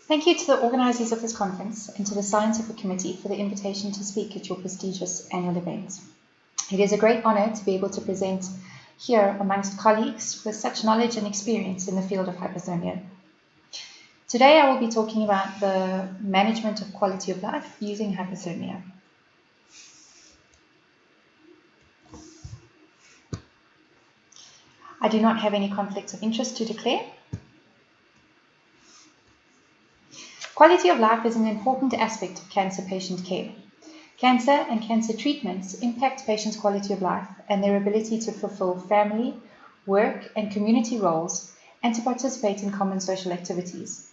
Thank you to the organisers of this conference and to the Scientific Committee for the invitation to speak at your prestigious annual event. It is a great honour to be able to present here amongst colleagues with such knowledge and experience in the field of hypothermia. Today I will be talking about the management of quality of life using hypothermia. I do not have any conflicts of interest to declare. Quality of life is an important aspect of cancer patient care. Cancer and cancer treatments impact patients' quality of life and their ability to fulfill family, work, and community roles and to participate in common social activities.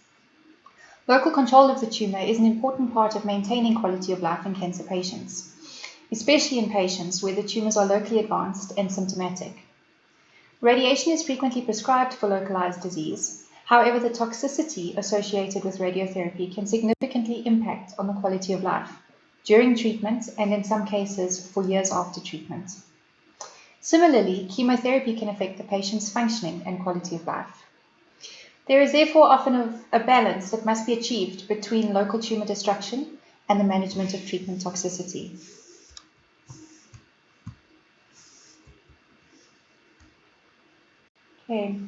Local control of the tumour is an important part of maintaining quality of life in cancer patients, especially in patients where the tumours are locally advanced and symptomatic. Radiation is frequently prescribed for localized disease. However, the toxicity associated with radiotherapy can significantly impact on the quality of life during treatment and in some cases for years after treatment. Similarly, chemotherapy can affect the patient's functioning and quality of life. There is therefore often a balance that must be achieved between local tumour destruction and the management of treatment toxicity. Okay.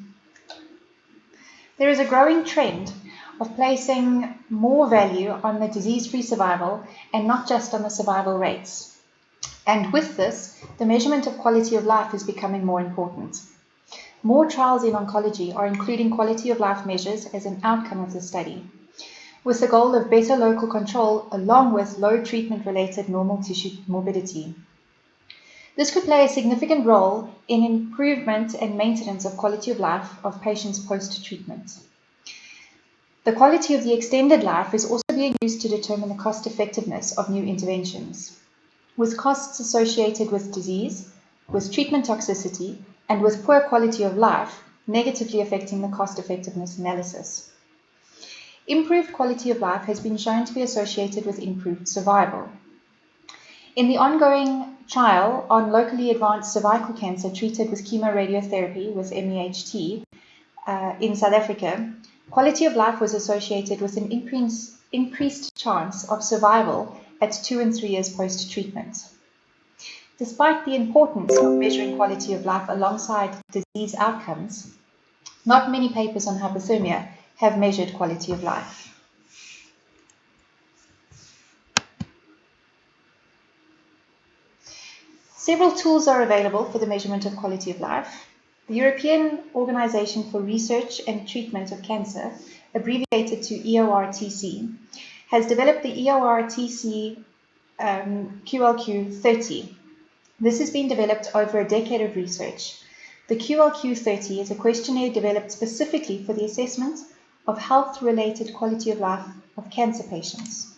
There is a growing trend of placing more value on the disease-free survival and not just on the survival rates. And with this, the measurement of quality of life is becoming more important. More trials in oncology are including quality of life measures as an outcome of the study, with the goal of better local control along with low treatment-related normal tissue morbidity. This could play a significant role in improvement and maintenance of quality of life of patients post-treatment. The quality of the extended life is also being used to determine the cost-effectiveness of new interventions, with costs associated with disease, with treatment toxicity, and with poor quality of life negatively affecting the cost-effectiveness analysis. Improved quality of life has been shown to be associated with improved survival. In the ongoing trial on locally advanced cervical cancer treated with chemoradiotherapy with MEHT in South Africa, quality of life was associated with an increased chance of survival at 2 and 3 years post-treatment. Despite the importance of measuring quality of life alongside disease outcomes, not many papers on hypothermia have measured quality of life. Several tools are available for the measurement of quality of life. The European Organization for Research and Treatment of Cancer, abbreviated to EORTC, has developed the EORTC QLQ30. This has been developed over a decade of research. The QLQ30 is a questionnaire developed specifically for the assessment of health-related quality of life of cancer patients.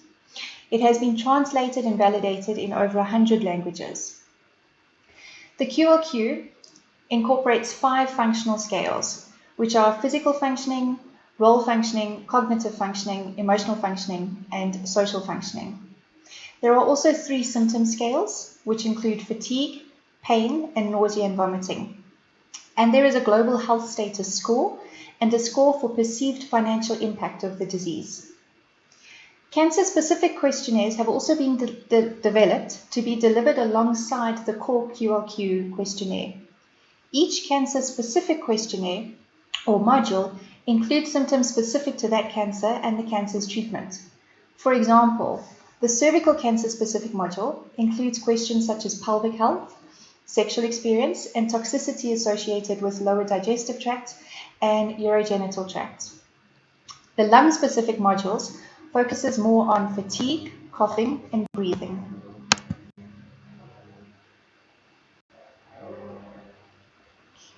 It has been translated and validated in over 100 languages. The QLQ incorporates 5 functional scales, which are physical functioning, role functioning, cognitive functioning, emotional functioning, and social functioning. There are also 3 symptom scales, which include fatigue, pain, and nausea and vomiting. And there is a global health status score and a score for perceived financial impact of the disease. Cancer-specific questionnaires have also been developed to be delivered alongside the core QLQ questionnaire. Each cancer-specific questionnaire or module includes symptoms specific to that cancer and the cancer's treatment. For example, the cervical cancer-specific module includes questions such as pelvic health, sexual experience, and toxicity associated with lower digestive tract and urogenital tract. The lung-specific modules focuses more on fatigue, coughing, and breathing.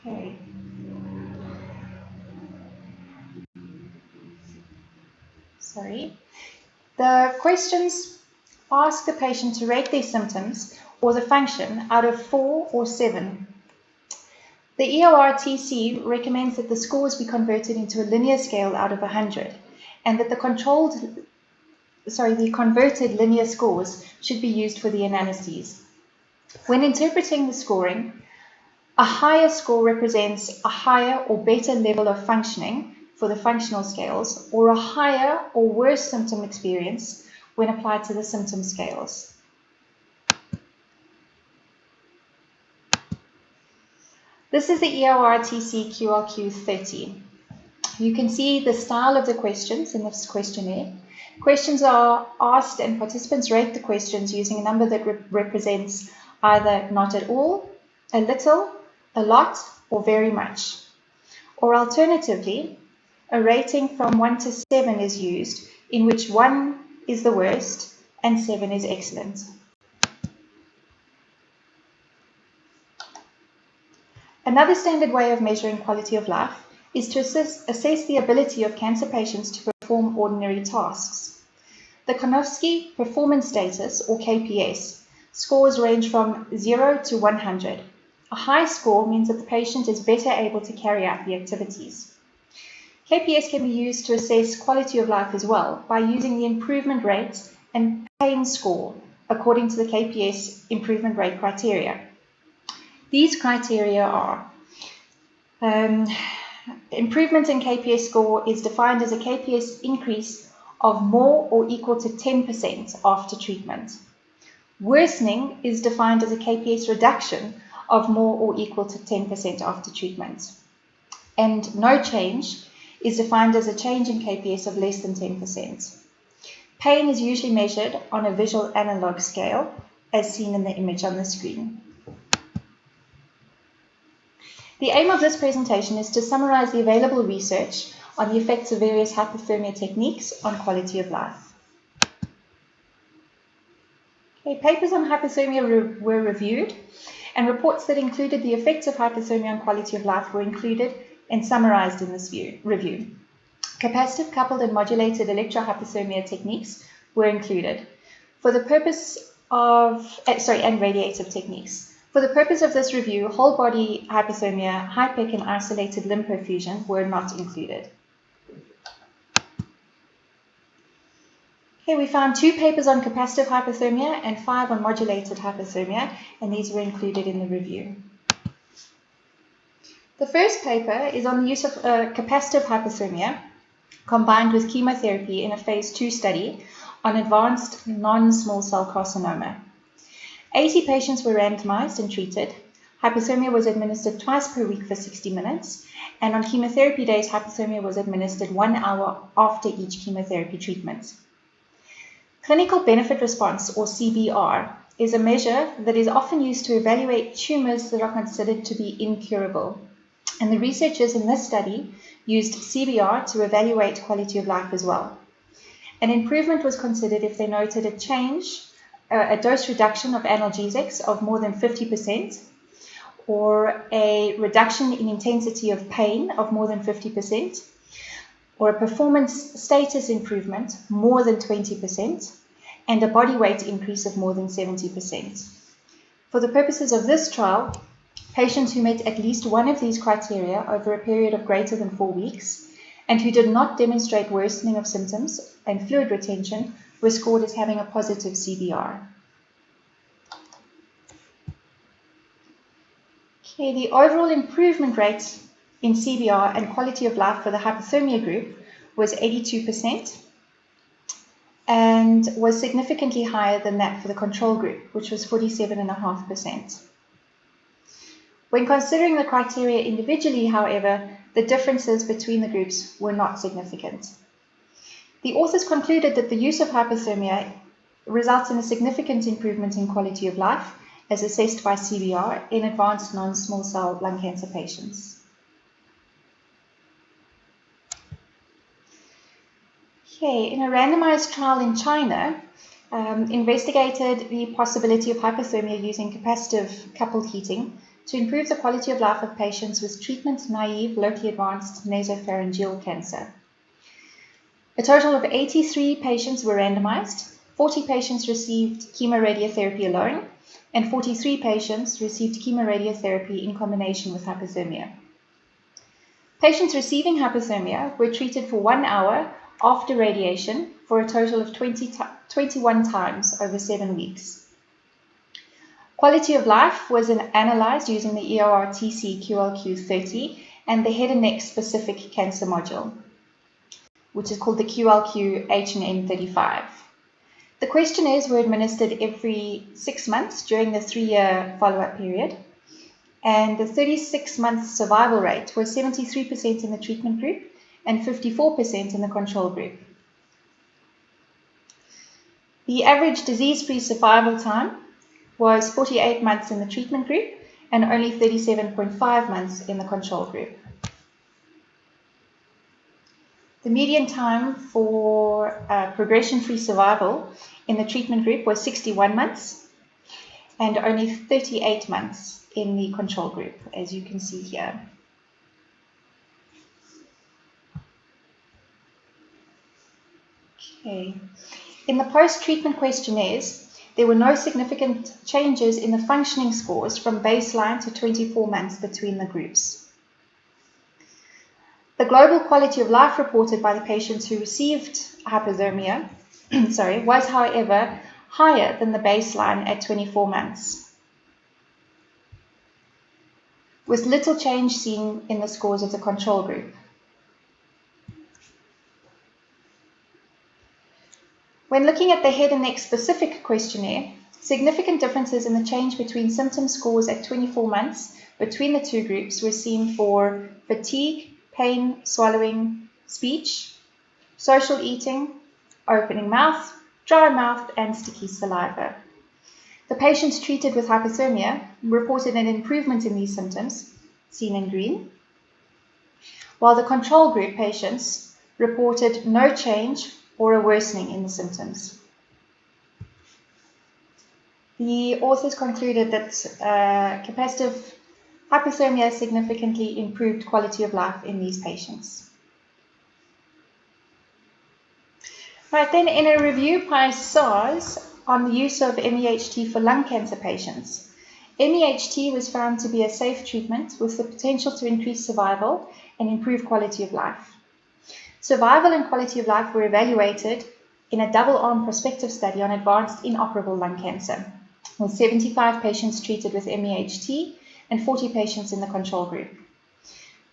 Okay. Sorry. The questions ask the patient to rate their symptoms or the function out of 4 or 7. The EORTC recommends that the scores be converted into a linear scale out of 100, and that the converted linear scores should be used for the analyses. When interpreting the scoring, a higher score represents a higher or better level of functioning for the functional scales, or a higher or worse symptom experience when applied to the symptom scales. This is the EORTC QLQ 30. You can see the style of the questions in this questionnaire. Questions are asked and participants rate the questions using a number that represents either not at all, a little, a lot, or very much. Or alternatively, a rating from 1 to 7 is used, in which 1 is the worst and 7 is excellent. Another standard way of measuring quality of life is to assess the ability of cancer patients to perform ordinary tasks. The Konovsky Performance Status, or KPS, scores range from 0 to 100. A high score means that the patient is better able to carry out the activities. KPS can be used to assess quality of life as well by using the improvement rate and pain score according to the KPS improvement rate criteria. These criteria are improvement in KPS score is defined as a KPS increase of more or equal to 10% after treatment. Worsening is defined as a KPS reduction of more or equal to 10% after treatment. And no change is defined as a change in KPS of less than 10%. Pain is usually measured on a visual analog scale, as seen in the image on the screen. The aim of this presentation is to summarize the available research on the effects of various hypothermia techniques on quality of life. Okay, papers on hypothermia were reviewed, and reports that included the effects of hypothermia on quality of life were included and summarized in this review. Capacitive, coupled, and modulated electrohypothermia techniques were included for the purpose of, and radiative techniques. For the purpose of this review, whole body hypothermia, HIPEC, and isolated limb perfusion were not included. Okay, we found 2 papers on capacitive hypothermia and 5 on modulated hypothermia, and these were included in the review. The first paper is on the use of capacitive hypothermia combined with chemotherapy in a phase 2 study on advanced non-small cell carcinoma. 80 patients were randomized and treated. Hypothermia was administered twice per week for 60 minutes, and on chemotherapy days, hypothermia was administered 1 hour after each chemotherapy treatment. Clinical benefit response, or CBR, is a measure that is often used to evaluate tumors that are considered to be incurable. And the researchers in this study used CBR to evaluate quality of life as well. An improvement was considered if they noted a change, a dose reduction of analgesics of more than 50%, or a reduction in intensity of pain of more than 50%, or a performance status improvement more than 20%, and a body weight increase of more than 70%. For the purposes of this trial, patients who met at least one of these criteria over a period of greater than 4 weeks and who did not demonstrate worsening of symptoms and fluid retention were scored as having a positive CBR. Okay, the overall improvement rate in CBR and quality of life for the hypothermia group was 82% and was significantly higher than that for the control group, which was 47.5%. When considering the criteria individually, however, the differences between the groups were not significant. The authors concluded that the use of hypothermia results in a significant improvement in quality of life, as assessed by CBR, in advanced non-small cell lung cancer patients. Okay, in a randomized trial in China, investigated the possibility of hypothermia using capacitive coupled heating to improve the quality of life of patients with treatment-naive, locally advanced nasopharyngeal cancer. A total of 83 patients were randomized. 40 patients received chemoradiotherapy alone, and 43 patients received chemoradiotherapy in combination with hypothermia. Patients receiving hypothermia were treated for 1 hour after radiation for a total of 21 times over 7 weeks. Quality of life was analyzed using the EORTC QLQ 30 and the head and neck specific cancer module. which is called the QLQ H&N35. The questionnaires were administered every 6 months during the 3-year follow-up period, and the 36-month survival rate was 73% in the treatment group and 54% in the control group. The average disease-free survival time was 48 months in the treatment group and only 37.5 months in the control group. The median time for progression-free survival in the treatment group was 61 months and only 38 months in the control group, as you can see here. Okay. In the post-treatment questionnaires, there were no significant changes in the functioning scores from baseline to 24 months between the groups. The global quality of life reported by the patients who received hypothermia was, however, higher than the baseline at 24 months, with little change seen in the scores of the control group. When looking at the head and neck specific questionnaire, significant differences in the change between symptom scores at 24 months between the two groups were seen for fatigue, pain, swallowing, speech, social eating, opening mouth, dry mouth, and sticky saliva. The patients treated with hypothermia reported an improvement in these symptoms, seen in green, while the control group patients reported no change or a worsening in the symptoms. The authors concluded that capacitive hypothermia significantly improved quality of life in these patients. Right, then in a review by SARS on the use of MEHT for lung cancer patients, MEHT was found to be a safe treatment with the potential to increase survival and improve quality of life. Survival and quality of life were evaluated in a double-arm prospective study on advanced inoperable lung cancer, with 75 patients treated with MEHT and 40 patients in the control group.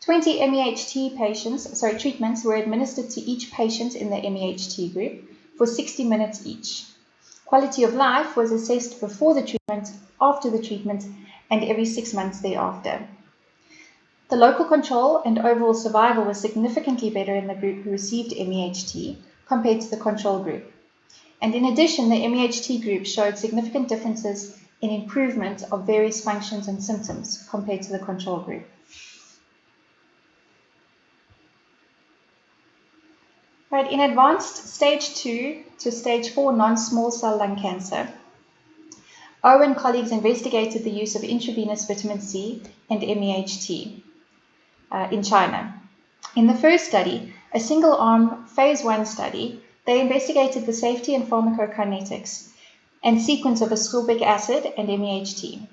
20 MEHT treatments were administered to each patient in the MEHT group for 60 minutes each. Quality of life was assessed before the treatment, after the treatment, and every 6 months thereafter. The local control and overall survival was significantly better in the group who received MEHT compared to the control group. And in addition, the MEHT group showed significant differences in improvement of various functions and symptoms compared to the control group. Right, in advanced stage 2 to stage 4 non-small cell lung cancer, O and colleagues investigated the use of intravenous vitamin C and MEHT in China. In the first study, a single-arm phase 1 study, they investigated the safety and pharmacokinetics and sequence of ascorbic acid and MEHT.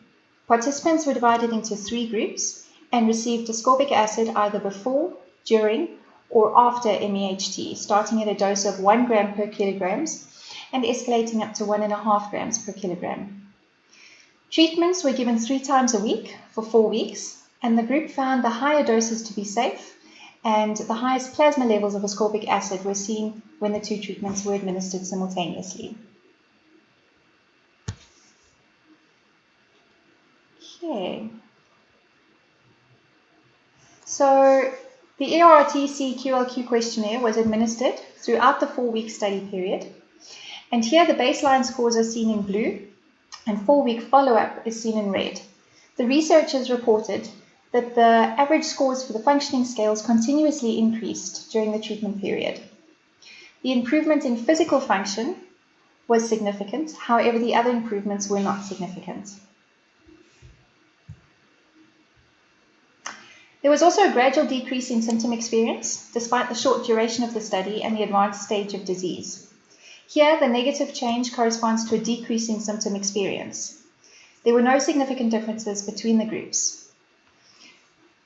Participants were divided into 3 groups and received ascorbic acid either before, during, or after MEHT, starting at a dose of 1 gram per kilograms and escalating up to 1.5 grams per kilogram. Treatments were given 3 times a week for 4 weeks, and the group found the higher doses to be safe, and the highest plasma levels of ascorbic acid were seen when the 2 treatments were administered simultaneously. Okay. So the ERRTC QLQ questionnaire was administered throughout the 4-week study period, and here the baseline scores are seen in blue and 4-week follow-up is seen in red. The researchers reported that the average scores for the functioning scales continuously increased during the treatment period. The improvement in physical function was significant, however the other improvements were not significant. There was also a gradual decrease in symptom experience, despite the short duration of the study and the advanced stage of disease. Here, the negative change corresponds to a decrease in symptom experience. There were no significant differences between the groups.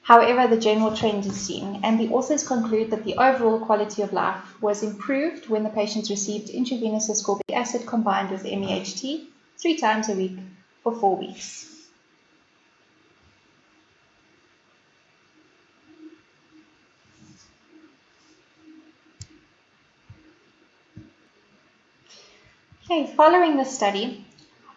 However, the general trend is seen, and the authors conclude that the overall quality of life was improved when the patients received intravenous ascorbic acid combined with MEHT 3 times a week for 4 weeks. Okay, following this study,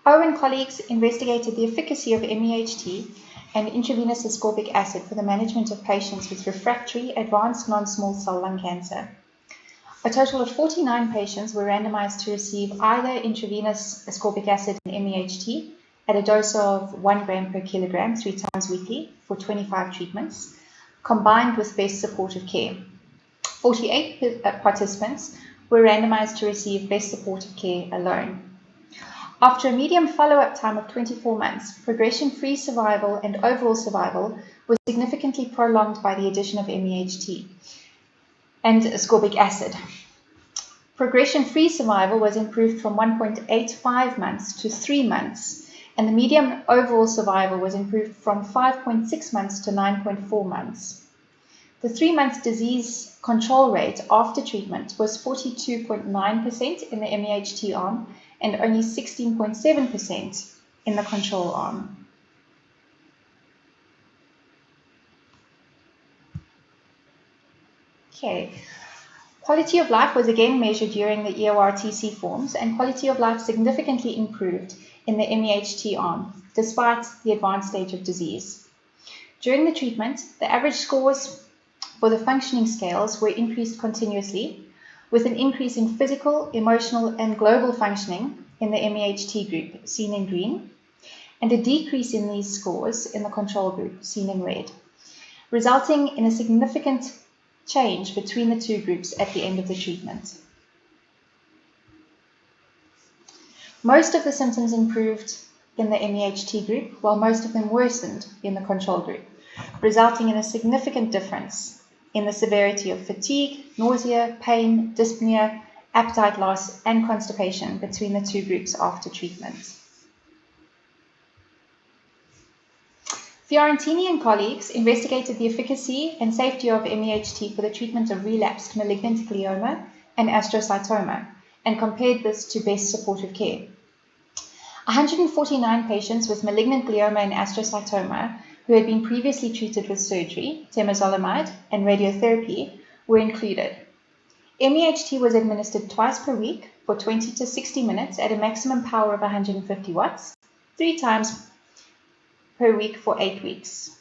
O and colleagues investigated the efficacy of MEHT and intravenous ascorbic acid for the management of patients with refractory advanced non-small cell lung cancer. A total of 49 patients were randomized to receive either intravenous ascorbic acid and MEHT at a dose of 1 gram per kilogram 3 times weekly for 25 treatments, combined with best supportive care. 48 participants were randomized to receive best supportive care alone. After a median follow-up time of 24 months, progression-free survival and overall survival was significantly prolonged by the addition of MEHT and ascorbic acid. Progression-free survival was improved from 1.85 months to 3 months, and the median overall survival was improved from 5.6 months to 9.4 months. The 3-month disease control rate after treatment was 42.9% in the MEHT arm and only 16.7% in the control arm. Okay. Quality of life was again measured during the EORTC forms, and quality of life significantly improved in the MEHT arm, despite the advanced stage of disease. During the treatment, the average scores for the functioning scales were increased continuously, with an increase in physical, emotional, and global functioning in the MEHT group, seen in green, and a decrease in these scores in the control group, seen in red, resulting in a significant change between the two groups at the end of the treatment. Most of the symptoms improved in the MEHT group, while most of them worsened in the control group, resulting in a significant difference in the severity of fatigue, nausea, pain, dyspnea, appetite loss, and constipation between the two groups after treatment. Fiorentini and colleagues investigated the efficacy and safety of MEHT for the treatment of relapsed malignant glioma and astrocytoma, and compared this to best supportive care. 149 patients with malignant glioma and astrocytoma who had been previously treated with surgery, temozolomide, and radiotherapy were included. MEHT was administered twice per week for 20 to 60 minutes at a maximum power of 150 watts, 3 times per week for 8 weeks.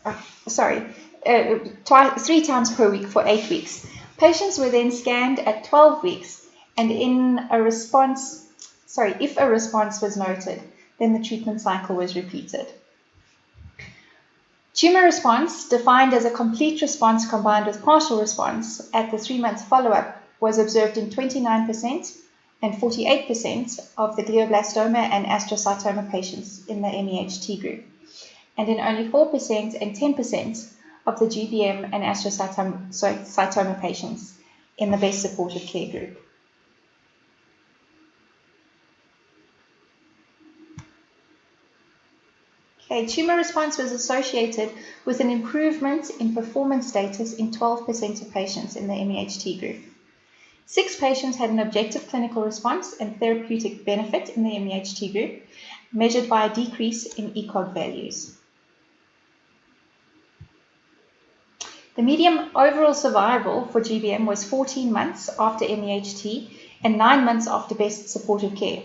3 times per week for 8 weeks. Patients were then scanned at 12 weeks, and if a response was noted, then the treatment cycle was repeated. Tumor response, defined as a complete response combined with partial response at the 3-month follow-up, was observed in 29% and 48% of the glioblastoma and astrocytoma patients in the MEHT group, and in only 4% and 10% of the GBM and astrocytoma patients in the best supportive care group. Okay, tumor response was associated with an improvement in performance status in 12% of patients in the MEHT group. 6 patients had an objective clinical response and therapeutic benefit in the MEHT group, measured by a decrease in ECOG values. The median overall survival for GBM was 14 months after MEHT and 9 months after best supportive care.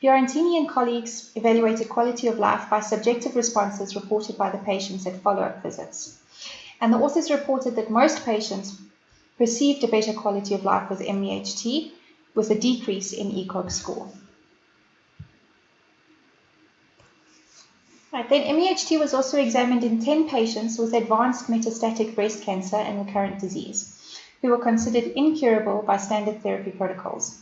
Fiorentini and colleagues evaluated quality of life by subjective responses reported by the patients at follow-up visits. And the authors reported that most patients perceived a better quality of life with MEHT, with a decrease in ECOG score. Right, then MEHT was also examined in 10 patients with advanced metastatic breast cancer and recurrent disease, who were considered incurable by standard therapy protocols.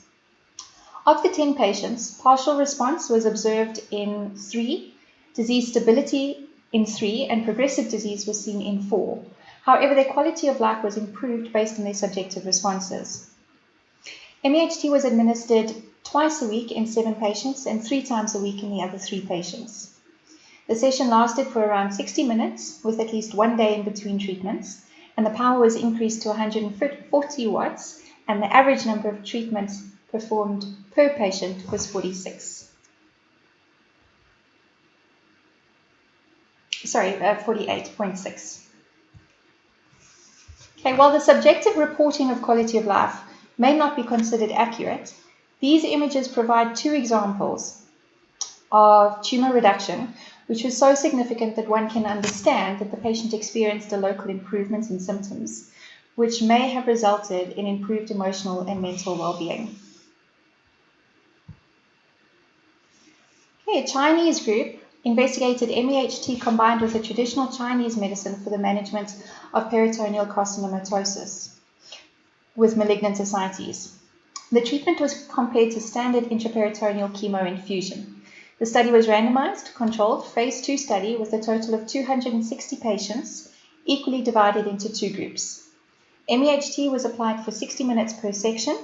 Of the 10 patients, partial response was observed in 3, disease stability in 3, and progressive disease was seen in 4. However, their quality of life was improved based on their subjective responses. MEHT was administered twice a week in 7 patients and 3 times a week in the other 3 patients. The session lasted for around 60 minutes, with at least 1 day in between treatments, and the power was increased to 140 watts, and the average number of treatments performed per patient was 46. 48.6. Okay, while the subjective reporting of quality of life may not be considered accurate, These images provide two examples of tumor reduction, which was so significant that one can understand that the patient experienced a local improvement in symptoms, which may have resulted in improved emotional and mental well-being. Okay, a Chinese group investigated MEHT combined with a traditional Chinese medicine for the management of peritoneal carcinomatosis with malignant ascites. The treatment was compared to standard intraperitoneal chemo infusion. The study was randomized, controlled, phase 2 study with a total of 260 patients, equally divided into two groups. MEHT was applied for 60 minutes per session,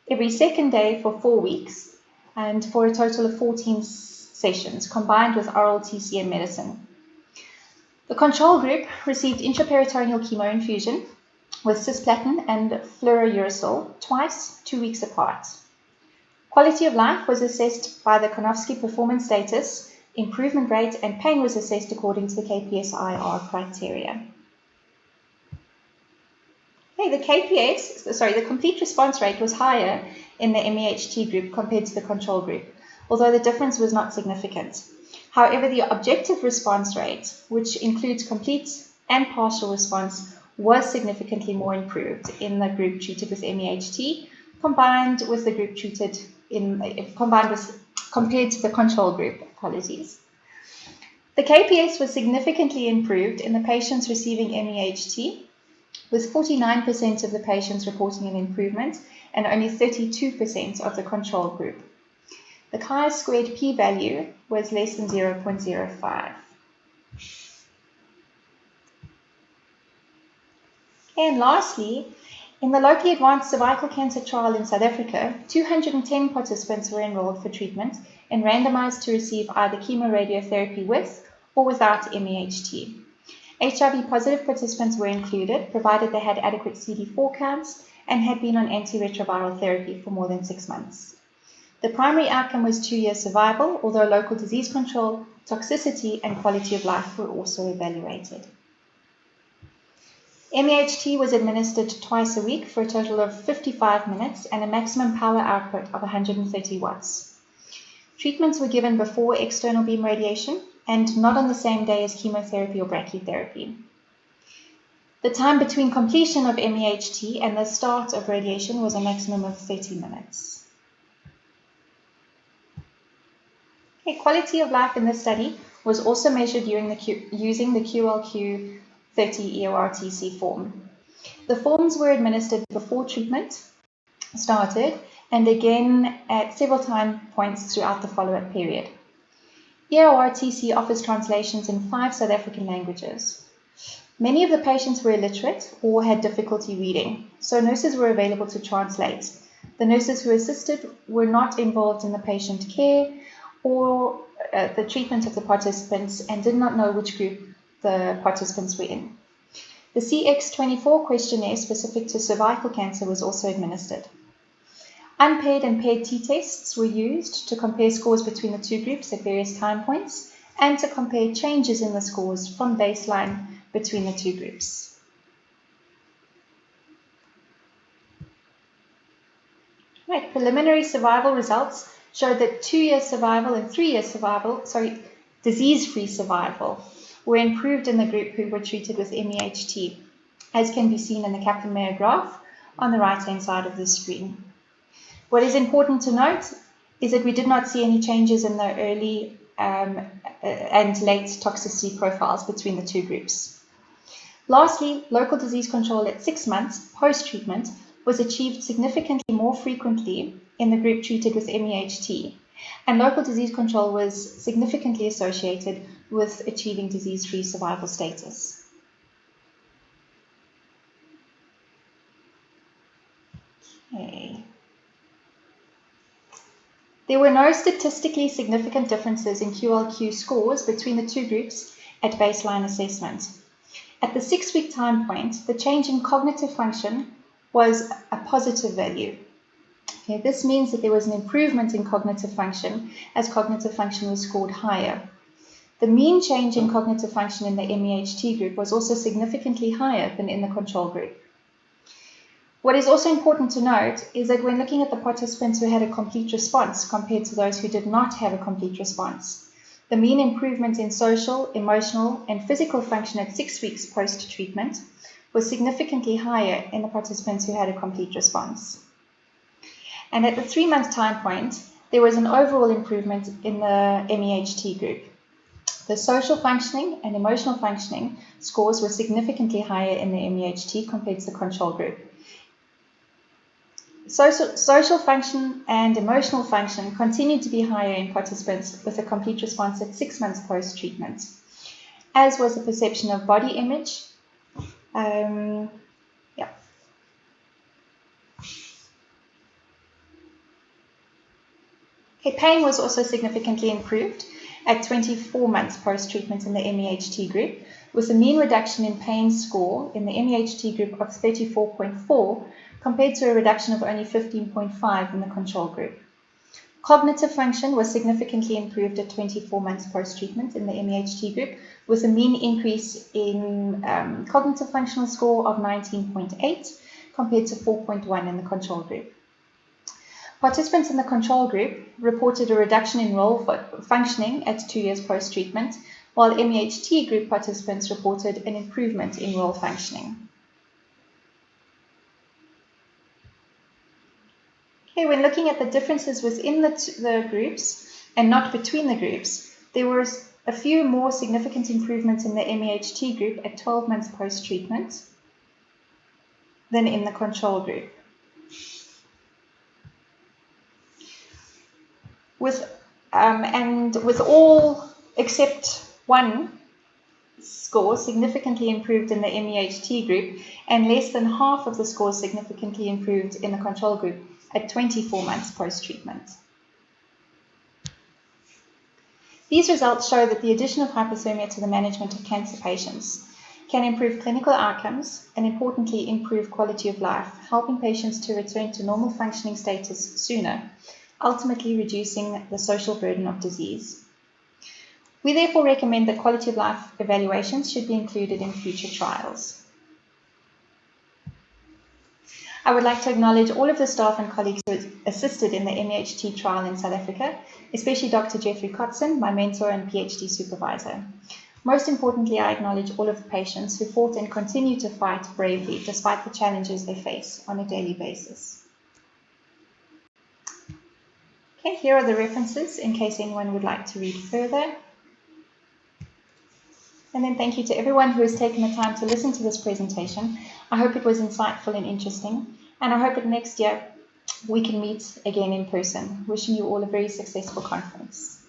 every second day for 4 weeks, and for a total of 14 sessions, combined with oral TCM medicine. The control group received intraperitoneal chemo infusion with cisplatin and fluorouracil twice, 2 weeks apart. Quality of life was assessed by the Konofsky Performance Status, improvement rate, and pain was assessed according to the KPS-IR criteria. Okay, the complete response rate was higher in the MEHT group compared to the control group, although the difference was not significant. However, the objective response rate, which includes complete and partial response, was significantly more improved in the group treated with MEHT compared to the control group. Apologies. The KPS was significantly improved in the patients receiving MEHT, with 49% of the patients reporting an improvement and only 32% of the control group. The chi-squared p-value was less than 0.05. And lastly, in the locally advanced cervical cancer trial in South Africa, 210 participants were enrolled for treatment and randomized to receive either chemoradiotherapy with or without MEHT. HIV-positive participants were included, provided they had adequate CD4 counts and had been on antiretroviral therapy for more than 6 months. The primary outcome was 2-year survival, although local disease control, toxicity, and quality of life were also evaluated. MEHT was administered twice a week for a total of 55 minutes and a maximum power output of 130 watts. Treatments were given before external beam radiation and not on the same day as chemotherapy or brachytherapy. The time between completion of MEHT and the start of radiation was a maximum of 30 minutes. Okay, quality of life in this study was also measured using the QLQ 30 EORTC form. The forms were administered before treatment started and again at several time points throughout the follow-up period. EORTC offers translations in 5 South African languages. Many of the patients were illiterate or had difficulty reading, so nurses were available to translate. The nurses who assisted were not involved in the patient care or the treatment of the participants and did not know which group the participants were in. The CX24 questionnaire specific to cervical cancer was also administered. Unpaired and paired t-tests were used to compare scores between the two groups at various time points and to compare changes in the scores from baseline between the two groups. Right, preliminary survival results showed that 2-year survival and 3-year survival, disease-free survival, were improved in the group who were treated with MEHT, as can be seen in the Kaplan-Meier graph on the right-hand side of the screen. What is important to note is that we did not see any changes in the early and late toxicity profiles between the two groups. Lastly, local disease control at 6 months post-treatment was achieved significantly more frequently in the group treated with MEHT, and local disease control was significantly associated with achieving disease-free survival status. Okay. There were no statistically significant differences in QLQ scores between the two groups at baseline assessment. At the 6-week time point, the change in cognitive function was a positive value. Okay, this means that there was an improvement in cognitive function as cognitive function was scored higher. The mean change in cognitive function in the MEHT group was also significantly higher than in the control group. What is also important to note is that when looking at the participants who had a complete response compared to those who did not have a complete response, the mean improvement in social, emotional, and physical function at 6 weeks post-treatment was significantly higher in the participants who had a complete response. And at the 3-month time point, there was an overall improvement in the MEHT group. The social functioning and emotional functioning scores were significantly higher in the MEHT compared to the control group. Social function and emotional function continued to be higher in participants with a complete response at 6 months post-treatment, as was the perception of body image. Pain was also significantly improved at 24 months post-treatment in the MEHT group, with a mean reduction in pain score in the MEHT group of 34.4 compared to a reduction of only 15.5 in the control group. Cognitive function was significantly improved at 24 months post-treatment in the MEHT group, with a mean increase in cognitive functional score of 19.8 compared to 4.1 in the control group. Participants in the control group reported a reduction in role functioning at 2 years post-treatment, while MEHT group participants reported an improvement in role functioning. When looking at the differences within the groups and not between the groups, there was a few more significant improvements in the MEHT group at 12 months post-treatment than in the control group. With all except one score significantly improved in the MEHT group, and less than half of the scores significantly improved in the control group at 24 months post-treatment. These results show that the addition of hypothermia to the management of cancer patients can improve clinical outcomes and, importantly, improve quality of life, helping patients to return to normal functioning status sooner, ultimately reducing the social burden of disease. We therefore recommend that quality of life evaluations should be included in future trials. I would like to acknowledge all of the staff and colleagues who assisted in the MEHT trial in South Africa, especially Dr. Jeffrey Kotzen, my mentor and PhD supervisor. Most importantly, I acknowledge all of the patients who fought and continue to fight bravely despite the challenges they face on a daily basis. Here are the references in case anyone would like to read further. And then thank you to everyone who has taken the time to listen to this presentation. I hope it was insightful and interesting, and I hope that next year we can meet again in person. Wishing you all a very successful conference.